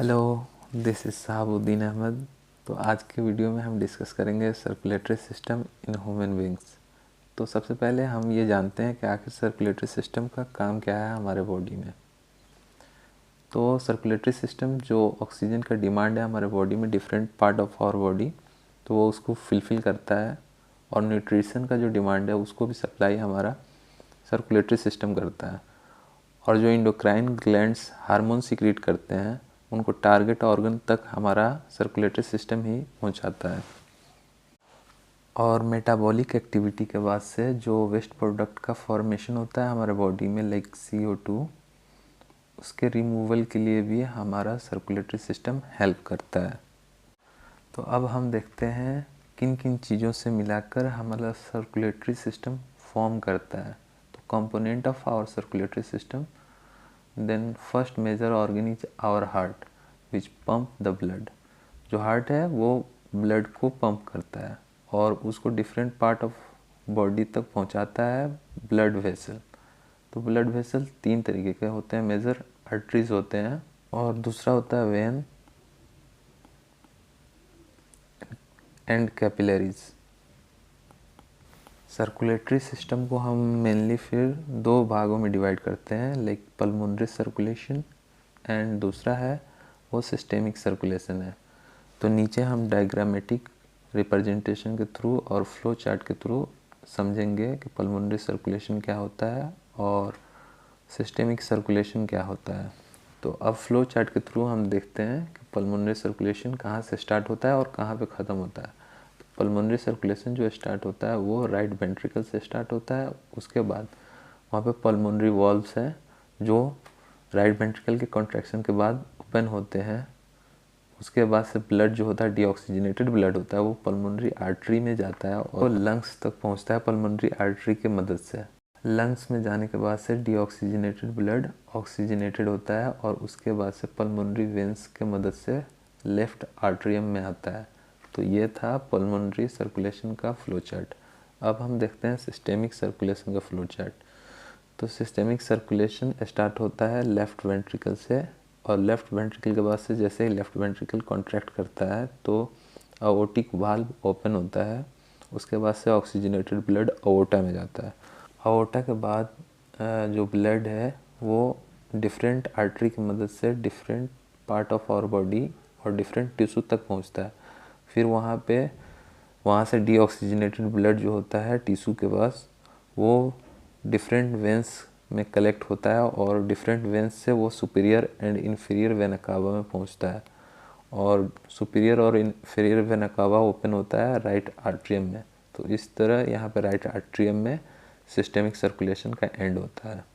Hello, this is Shahabuddin Ahmad. तो आज के वीडियो में हम डिस्कस करेंगे circulatory system in human beings. तो सबसे पहले हम ये जानते हैं कि आखिर सर्कुलेटरी सिस्टम का काम क्या है हमारे बॉडी में। तो सर्कुलेटरी सिस्टम जो ऑक्सीजन का डिमांड है हमारे बॉडी में different part of our body, तो वो उसको फुलफ़िल करता है। और न्यूट्रिशन का जो डिमांड है उसको भी सप्लाई हमारा सर्कुलेटरी सिस्टम करता है। और जो इंडोक्राइन ग्लैंड्स हार्मोन सीक्रेट करते हैं उनको टारगेट ऑर्गन तक हमारा सर्कुलेटरी सिस्टम ही पहुंचाता है। और मेटाबॉलिक एक्टिविटी के बाद से जो वेस्ट प्रोडक्ट का फॉर्मेशन होता है हमारे बॉडी में लाइक CO2, उसके रिमूवल के लिए भी हमारा सर्कुलेटरी सिस्टम हेल्प करता है। तो अब हम देखते हैं किन किन चीज़ों से मिलाकर हमारा सर्कुलेटरी सिस्टम फॉर्म करता है। तो component of our circulatory system, then first major organ is our heart which pump the blood. जो हार्ट है वो ब्लड को पंप करता है और उसको डिफरेंट पार्ट ऑफ बॉडी तक पहुंचाता है ब्लड वेसल। तो ब्लड वेसल तीन तरीके के होते हैं, मेजर आर्टरीज होते हैं और दूसरा होता है when and capillaries. Circulatory system को हम मेनली फिर दो भागों में डिवाइड करते हैं, लाइक पल्मोनरी सर्कुलेशन एंड दूसरा है वो सिस्टेमिक सर्कुलेशन है। तो नीचे हम डायग्रामेटिक रिप्रेजेंटेशन के थ्रू और फ्लो चार्ट के थ्रू समझेंगे कि पल्मोनरी सर्कुलेशन क्या होता है और सिस्टेमिक सर्कुलेशन क्या होता है। तो अब फ्लो चार्ट के थ्रू हम देखते हैं कि पल्मोनरी सर्कुलेशन कहाँ से स्टार्ट होता है और कहाँ पे ख़त्म होता है। तो पल्मोनरी सर्कुलेशन जो स्टार्ट होता है वो राइट वेंट्रिकल से स्टार्ट होता है। उसके बाद वहाँ पे पल्मोनरी वॉल्व्स हैं जो राइट वेंट्रिकल के कॉन्ट्रैक्शन के बाद ओपन होते हैं। उसके बाद से ब्लड जो होता है डीऑक्सीजनेटेड ब्लड होता है वो पल्मोनरी आर्टरी में जाता है और लंग्स तक पहुंचता है पल्मोनरी आर्टरी की मदद से। लंग्स में जाने के बाद से डीऑक्सीजनेटेड ब्लड ऑक्सीजनेटेड होता है और उसके बाद से पल्मोनरी वेंस के मदद से लेफ्ट आर्टरियम में आता है। तो ये था पल्मोनरी सर्कुलेशन का फ्लो चार्ट। अब हम देखते हैं सिस्टेमिक सर्कुलेशन का फ्लो चार्ट। तो सिस्टेमिक सर्कुलेशन स्टार्ट होता है लेफ़्ट वेंट्रिकल से और लेफ़्ट वेंट्रिकल के बाद से जैसे ही लेफ़्ट वेंट्रिकल कॉन्ट्रैक्ट करता है तो अओर्टिक वाल्व ओपन होता है। उसके बाद से ऑक्सीजनेटेड ब्लड अओर्टा में जाता है। अओर्टा के बाद जो ब्लड है वो डिफरेंट आर्टरी की मदद से different part of our body और डिफरेंट टिश्यू तक पहुंचता है। फिर वहाँ से डीऑक्सीजनेटेड ब्लड जो होता है टिश्यू के पास वो डिफरेंट वेंस में कलेक्ट होता है और डिफरेंट वेंस से वो superior and inferior vena cava में पहुंचता है और सुपीरियर और इन्फीरियर वेना कावा ओपन होता है राइट आर्टरियम में। तो इस तरह यहाँ पे राइट आर्टरियम में सिस्टेमिक सर्कुलेशन का एंड होता है।